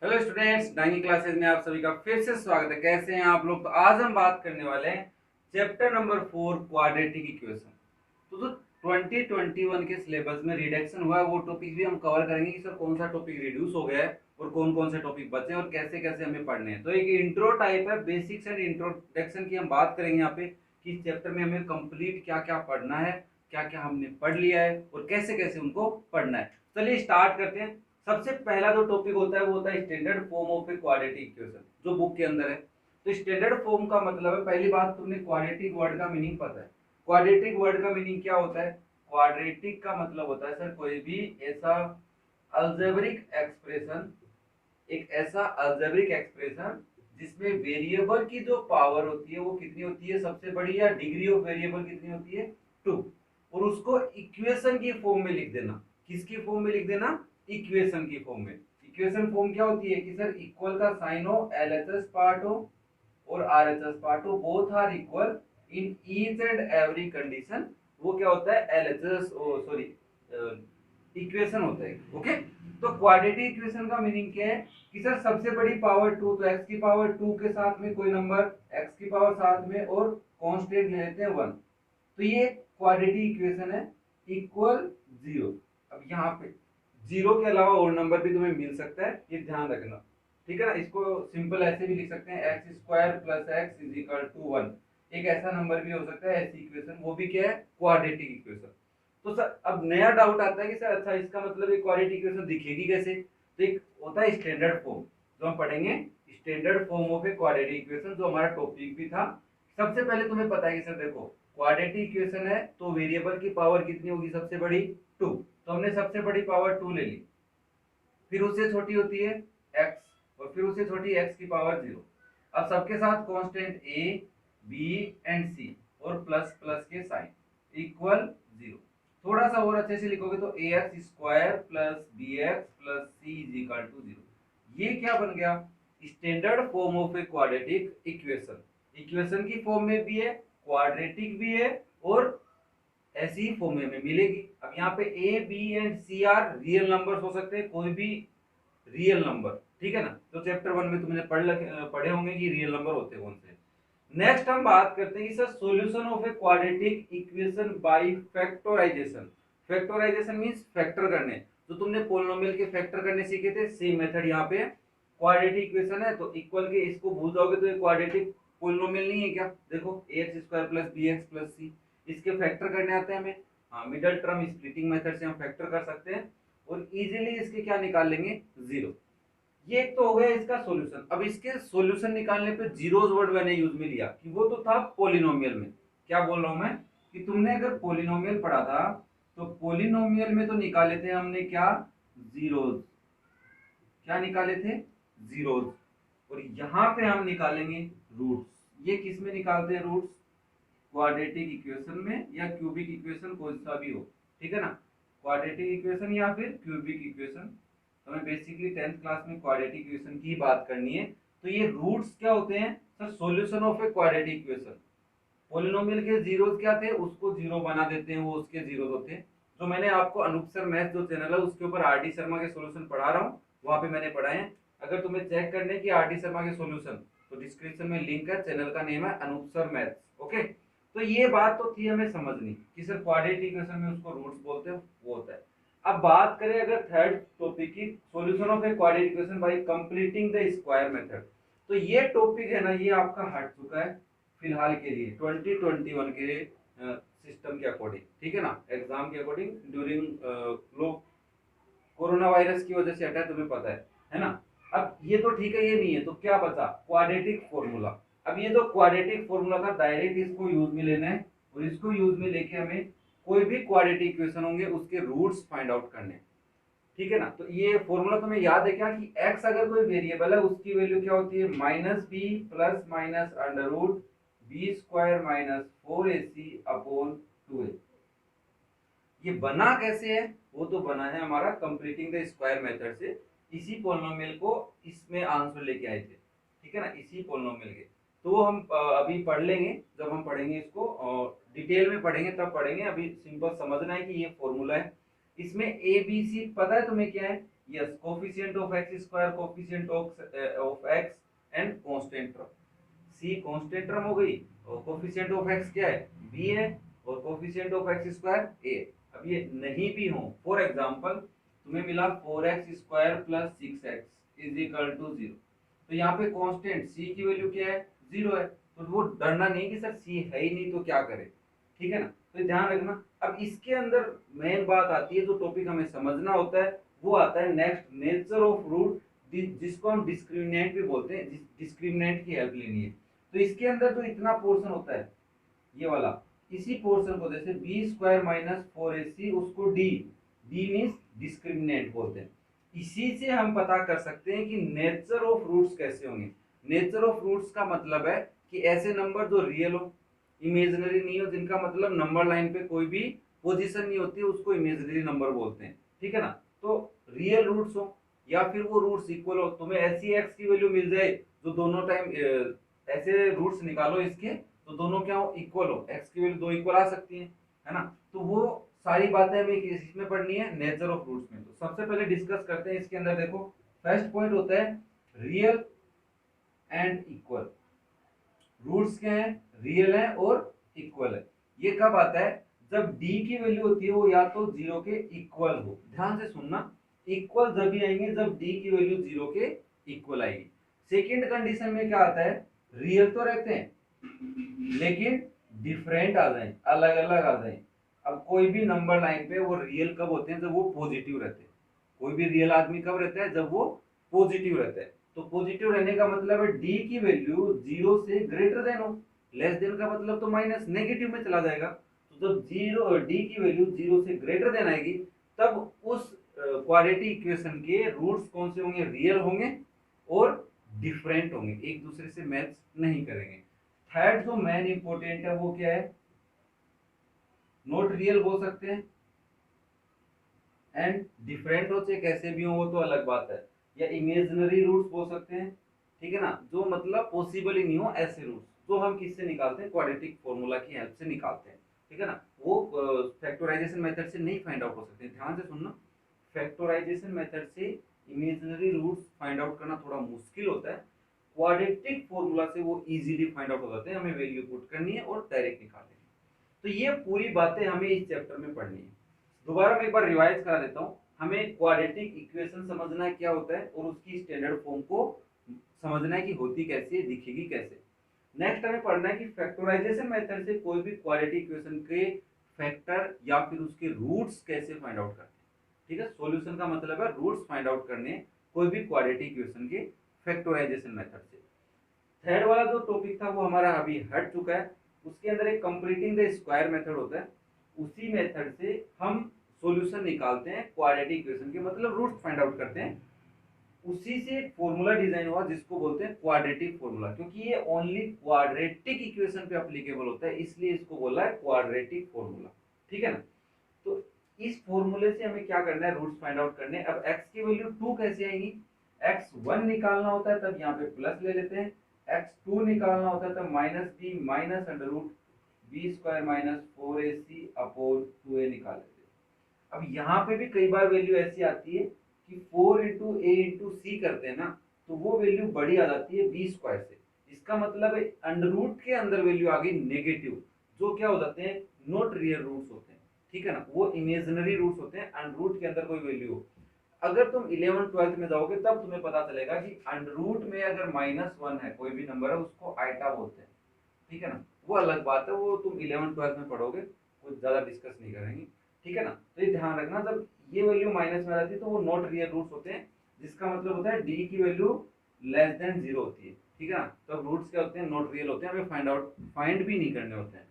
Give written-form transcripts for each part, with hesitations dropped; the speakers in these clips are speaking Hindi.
हेलो स्टूडेंट्स, डाइंगी क्लासेस में आप सभी का फिर से स्वागत है। कैसे हैं आप लोग? तो आज हम बात करने वाले हैं चैप्टर नंबर 4 क्वाड्रेटिक इक्वेशन। तो जो 2021 के सिलेबस में रिडक्शन हुआ है वो टॉपिक भी हम कवर करेंगे कि सर कौन सा टॉपिक रिड्यूस हो गया है और कौन कौन से टॉपिक बचे हैं और कैसे कैसे हमें पढ़ने हैं। तो एक इंट्रो टाइप है, बेसिक्स एंड इंट्रोडक्शन की हम बात करेंगे यहाँ पे कि इस चैप्टर में हमें कंप्लीट क्या क्या पढ़ना है, क्या क्या हमने पढ़ लिया है और कैसे कैसे उनको पढ़ना है। चलिए स्टार्ट करते हैं। सबसे पहला जो टॉपिक होता है वो होता है standard form of a quadratic equation, जो बुक के अंदर है। तो स्टैंडर्ड फॉर्म का मतलब है, पहली बात तुमने क्वाड्रेटिक वर्ड का मीनिंग पता है। क्वाड्रेटिक वर्ड का मीनिंग क्या होता है? क्वाड्रेटिक का मतलब होता है सर कोई भी ऐसा अलजेब्रिक एक्सप्रेशन, एक ऐसा अलजेब्रिक एक्सप्रेशन जिसमें वेरिएबल की जो पावर होती है वो कितनी होती है, सबसे बड़ी, या डिग्री ऑफ वेरिएबल कितनी होती है, 2। और उसको इक्वेशन की फॉर्म में लिख देना। किसकी फॉर्म में लिख देना? इक्वेशन की फॉर्म में। इक्वेशन फॉर्म क्या होती है कि सर इक्वल का साइन हो, एलएचएस पार्ट हो और आरएचएस पार्ट हो, both are equal in each and every condition. वो क्या होता है? एलएचएस, सॉरी, इक्वेशन होता है। ओके, तो क्वाड्रेटिक इक्वेशन का मीनिंग क्या है कि सर सबसे बड़ी पावर 2, तो x की पावर 2 के साथ में कोई नंबर, x की पावर साथ में और कांस्टेंट ले लेते हैं 1। तो ये क्वाड्रेटिक इक्वेशन है, इक्वल 0। अब यहाँ पे जीरो के अलावा और नंबर भी तुम्हें मिल सकता है, ये ध्यान रखना। ठीक है ना? इसको सिंपल ऐसे भी लिख सकते हैं, x square plus x is equal to 1। एक ऐसा नंबर भी हो सकता है, ऐसी इक्वेशन, वो भी क्या है? Quadratic equation. तो सर अब नया डाउट आता है कि सर अच्छा इसका मतलब एक क्वाड्रेटिक इक्वेशन दिखेगी कैसे? तो एक होता है स्टैंडर्ड फॉर्म, जो हम पढ़ेंगे, standard form of a quadratic equation, जो हमारा टॉपिक भी था। सबसे पहले तुम्हें पता है कि सर देखो, क्वाड्रेटिक इक्वेशन है तो वेरिएबल की पावर कितनी होगी सबसे बड़ी? 2। तो हमने सबसे बड़ी पावर 2 ले ली, फिर उससे छोटी होती है x, और फिर उससे छोटी x की पावर 0। अब सबके साथ constant a, b and c और प्लस प्लस के साइन, इक्वल 0। थोड़ा सा और अच्छे से लिखोगे तो ax square plus bx plus c is equal to 0। ये क्या बन गया? Standard form of a quadratic equation. Equation की फॉर्म में भी है, क्वाड्रेटिक भी है, और ऐसी ही फॉर्म में मिलेगी। अब यहाँ पे a b and c are real numbers हो सकते हैं, कोई भी रियल नंबर। ठीक है ना? तो चैप्टर 1 में तुमने पढ़े होंगे कि रियल नंबर होते हैं कौन से। नेक्स्ट हम बात करते हैं कि sir solution of a quadratic equation by factorisation. Factorisation means factor करने। तो तुमने पोलिनोमियल के फैक्टर करने सीखे थे, सेम मेथड यहाँ पे। क्वाड्रेटिक इक्वेशन है तो इक्वल के इसको भूल जाओगे तो ये क्वाड्रेटिक पोलिनोमियल नहीं है क्या? देखो ax square plus bx plus c, इसके फैक्टर करने आते हैं हमें। हाँ, मिडल टर्म स्प्लिटिंग मेथड से हम फैक्टर कर सकते हैं और इजीली इसके क्या निकाल लेंगे? 0। ये एक तो हो गया इसका सॉल्यूशन। अब इसके सॉल्यूशन निकालने पे जीरोस वर्ड मैंने यूज में लिया कि वो तो था पॉलिनोमियल में। क्या बोल रहा हूं मैं कि तुमने अगर पॉलिनोमियल पढ़ा था तो पॉलिनोमियल में तो निकाले थे हमने क्या? जीरोस। क्या निकाले थे? जीरोस। और यहाँ पे हम निकालेंगे रूट्स। ये किस में निकालते हैं रूट्स? क्वाड्रेटिक इक्वेशन में या क्यूबिक इक्वेशन, कोई सा भी हो। ठीक है ना? क्वाड्रेटिक इक्वेशन या फिर क्यूबिक इक्वेशन। हमें बेसिकली 10th क्लास में क्वाड्रेटिक इक्वेशन की बात करनी है। तो ये रूट्स क्या होते हैं? Sir solution of a quadratic equation. Polynomial के जीरोस क्या थे, उसको जीरो बना देते हैं, वो उसके जीरो होते हैं। जो मैंने आपको अनूप सर मैथ जो चैनल है उसके ऊपर आर डी शर्मा के सॉल्यूशन पढ़ा रहा हूँ, वहां पे मैंने पढ़ाए हैं। अगर तुम्हें चेक करने की आर डी शर्मा के सॉल्यूशन, तो डिस्क्रिप्शन में लिंक है, चैनल का नेम है अनूप सर मैथ। ओके, तो ये बात तो थी हमें समझनी कि सर क्वाड्रेटिक इक्वेशन में उसको रूट्स बोलते हैं, वो होता है। अब बात करें अगर थर्ड टॉपिक की, solution of a quadratic equation bye completing the square method. तो ये टॉपिक है ना, ये आपका हट चुका है फिलहाल के लिए 2021 के सिस्टम के अकॉर्डिंग। ठीक है ना? एग्जाम के अकॉर्डिंग ड्यूरिंग लोग कोरोना वायरस की वजह से हटा है, तुम्हें पता है ना? अब ये तो ठीक है, ये नहीं है तो क्या बचा? Quadratic formula. अब ये जो क्वाड्रेटिक फॉर्मूला था, डायरेक्ट इसको यूज में लेना है और इसको यूज में लेके हमें कोई भी क्वाड्रेटिक इक्वेशन होंगे उसके रूट्स फाइंड आउट करने हैं। ठीक है ना? तो ये फॉर्मूला तुम्हें याद है क्या कि x अगर कोई वेरिएबल है उसकी वैल्यू क्या होती है? Minus b plus minus under root b square minus 4ac upon 2a। ये बना कैसे है? वो तो बना है हमारा कंप्लीटिंग द स्क्वायर मेथड से। इसी पोलिनोमियल को इसमें आंसर लेके आए थे। ठीक है ना? इसी पोलिनोमियल के। तो वो हम अभी पढ़ लेंगे, जब हम पढ़ेंगे इसको डिटेल में पढ़ेंगे तब पढ़ेंगे। अभी सिंपल समझना है कि ये फॉर्मूला है। इसमें ए बी सी पता है तुम्हें क्या है? Yes, coefficient of x square, coefficient of x and constant term. C constant term हो गई और कोफिशिएंट ऑफ एक्स क्या है, बी है, और कोफिशिएंट ऑफ एक्स स्क्वायर ए। अब ये नहीं भी हो, फॉर एग्जांपल तुम्हें मिला 4x square plus 6x is equal to 0, तो यहाँ पे कांस्टेंट सी की वैल्यू क्या है, 0 है, तो वो डरना नहीं कि सर सी है ही नहीं तो क्या करें, ठीक है ना, तो ध्यान रखना। अब इसके अंदर मेन बात आती है, जो टॉपिक हमें समझना होता है वो आता है नेक्स्ट, नेचर ऑफ रूट, जिसको हम डिस्क्रिमिनेंट भी बोलते हैं, डिस्क्रिमिनेंट की हेल्प लेनी है। तो इसके अंदर जो इतना पोर्शन होता है ये वाला, इसी पोर्शन को जैसे बी स्क्वायर माइनस 4ac, उसको डी, डी मीन्स डिस्क्रिमिनेंट बोलते हैं। इसी से हम पता कर सकते हैं कि नेचर ऑफ रूट्स कैसे होंगे। नेचर ऑफ रूट्स का मतलब है कि ऐसे नंबर जो रियल हो, इमेजिनरी नहीं हो, जिनका मतलब नंबर लाइन पे कोई भी पोजीशन नहीं होती, उसको इमेजिनरी नंबर बोलते हैं, ठीक है ना। तो रियल रूट्स हो या फिर वो रूट्स इक्वल हो, तुम्हें ऐसी एक्स की वैल्यू मिल जाए जो दोनों टाइम ऐसे रूट्स निकालो इसके तो दोनों क्या हो, इक्वल हो, एक्स की वैल्यू दो इक्वल आ सकती है ना। तो वो सारी बातें हमें इसमें पढ़नी है नेचर ऑफ रूट्स में। तो सबसे पहले डिस्कस करते हैं इसके अंदर, देखो फर्स्ट पॉइंट होता है रियल एंड इक्वल। रूट्स क्या है, रियल है और इक्वल है। ये कब आता है, जब d की वैल्यू होती है वो या तो 0 के इक्वल हो, ध्यान से सुनना, इक्वल जब भी आएंगे जब d की वैल्यू 0 के इक्वल आएगी। सेकंड कंडीशन में क्या आता है, रियल तो रहते हैं लेकिन डिफरेंट आ जाए, अलग अलग आ जाए। अब कोई भी नंबर लाइन पे वो रियल कब होते हैं, जब वो पॉजिटिव रहते हैं। कोई भी रियल आदमी कब रहता है, जब वो पॉजिटिव रहता है। तो पॉजिटिव रहने का मतलब है डी की वैल्यू 0 से ग्रेटर देन हो, लेस देन का मतलब तो माइनस, नेगेटिव में चला जाएगा। तो जब 0 डी की वैल्यू 0 से ग्रेटर देन आएगी तब उस क्वाड्रेटिक इक्वेशन के रूट्स कौन से होंगे, रियल होंगे और डिफरेंट होंगे, एक दूसरे से मैच नहीं करेंगे। थर्ड जो मेन इंपॉर्टेंट है वो क्या है, नॉट रियल बोल सकते हैं एंड डिफरेंट हो, चाहे कैसे भी हो वो तो अलग बात है, या इमेजिनरी रूट्स बोल सकते हैं, ठीक है ना, जो मतलब पॉसिबल ही नहीं हो ऐसे रूट्स, जो हम किससे निकालते हैं, क्वाड्रेटिक फॉर्मूला की हेल्प से निकालते हैं, ठीक है ना। वो फैक्टराइजेशन मेथड से नहीं फाइंड आउट हो सकते, ध्यान से सुनना। फैक्टराइजेशन मेथड से इमेजिनरी रूट्स फाइंड आउट करना थोड़ा मुश्किल होता है, क्वाड्रेटिक फॉर्मूला से वो इजीली फाइंड आउट हो जाते हैं, हमें वैल्यू पुट करनी है और डायरेक्ट निकालनी है। तो ये पूरी बातें हमें इस चैप्टर में पढ़नी है। दोबारा मैं एक बार रिवाइज करा देता हूँ। हमें क्वाड्रेटिक इक्वेशन समझना है क्या होता है और उसकी स्टैंडर्ड फॉर्म को समझना है कि होती कैसे है, दिखेगी कैसे। नेक्स्ट हमें पढ़ना है कि फैक्टराइजेशन मेथड से कोई भी क्वाड्रेटिक इक्वेशन के फैक्टर या फिर उसके रूट्स कैसे फाइंड आउट करते हैं, ठीक है। सॉल्यूशन का मतलब है रूट्स फाइंड आउट करने कोई भी क्वाड्रेटिक इक्वेशन के फैक्टराइजेशन मेथड से। थर्ड वाला जो टॉपिक था वो हमारा अभी हट चुका है, उसके अंदर एक कंप्लीटिंग द स्क्वायर मेथड होता है। उसी मेथड से हम सॉल्यूशन निकालते हैं क्वाड्रेटिक इक्वेशन के, मतलब रूट्स फाइंड आउट करते हैं। उसी से एक फॉर्मूला डिजाइन हुआ जिसको बोलते हैं क्वाड्रेटिक फॉर्मूला, क्योंकि ये ओनली क्वाड्रेटिक इक्वेशन पे एप्लीकेबल होता है, इसलिए इसको बोला है क्वाड्रेटिक फॉर्मूला, ठीक है ना। तो इस फॉर्मूले से हमें क्या करना है, रूट्स फाइंड आउट करने। अब x की वैल्यू 2 कैसे आएगी, x1 निकालना होता है तब यहाँ पे प्लस ले लेते हैं, x2 निकालना होता है तब minus b minus under root b square minus 4ac upon 2a निकाल लेते हैं। अब यहाँ पे भी कई बार वैल्यू ऐसी आती है कि 4 इंटू ए इंटू सी करते हैं ना, तो वो वैल्यू बड़ी आ जाती है बी स्क्वायर से। इसका मतलब है अंडर रूट के अंदर वैल्यू आ गई नेगेटिव, जो क्या हो जाते हैं, नॉट रियल रूट्स होते हैं, ठीक है ना, वो इमेजिनरी रूट्स होते हैं। अंडर रूट के अंदर कोई वैल्यू हो, अगर तुम 11th-12th में जाओगे तब तुम्हें पता चलेगा कि अंडर रूट में अगर -1 है, कोई भी नंबर है, उसको आइटा बोलते हैं, ठीक है ना। वो अलग बात है, वो तुम 11th-12th में पढ़ोगे, कुछ ज्यादा डिस्कस नहीं करेंगे, ठीक है ना। तो ये ध्यान रखना, जब ये वैल्यू माइनस में आ जाती है तो वो नॉट रियल रूट्स होते हैं, जिसका मतलब होता है डी की वैल्यू लेस देन 0 होती है, ठीक है ना। तो रूट्स क्या होते हैं, नॉट रियल होते हैं, हमें फाइंड भी नहीं करने होते हैं,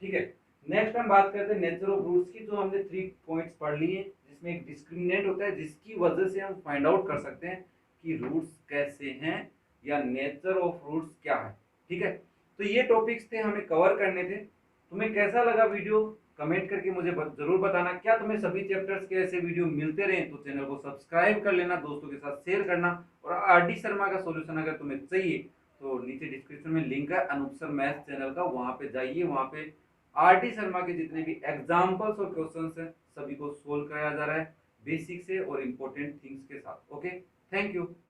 ठीक है। नेक्स्ट हम बात करते हैं नेचर ऑफ रूट्स की, जो हमने 3 पॉइंट्स पढ़ लिए, जिसमें एक डिस्क्रिमिनेंट होता है जिसकी वजह से हम फाइंड आउट कर सकते हैं कि रूट्स कैसे हैं या नेचर ऑफ रूट्स क्या है, ठीक है। तो ये टॉपिक्स थे हमें कवर करने थे। तुम्हें कैसा लगा वीडियो, कमेंट करके मुझे जरूर बताना। क्या तुम्हें सभी चैप्टर्स के ऐसे वीडियो मिलते रहे तो चैनल को सब्सक्राइब कर लेना, दोस्तों के साथ शेयर करना। और आरडी शर्मा का सॉल्यूशन अगर तुम्हें चाहिए तो नीचे डिस्क्रिप्शन में लिंक है अनूप सर मैथ्स चैनल का, वहां पे जाइए, वहां पे आरडी शर्मा के जितने भी एग्जाम्पल्स और क्वेश्चंस हैं सभी को सोल्व कराया जा रहा है। बेसिक से और इम्पोर्टेंट थिंग्स के साथ। Okay, thank you.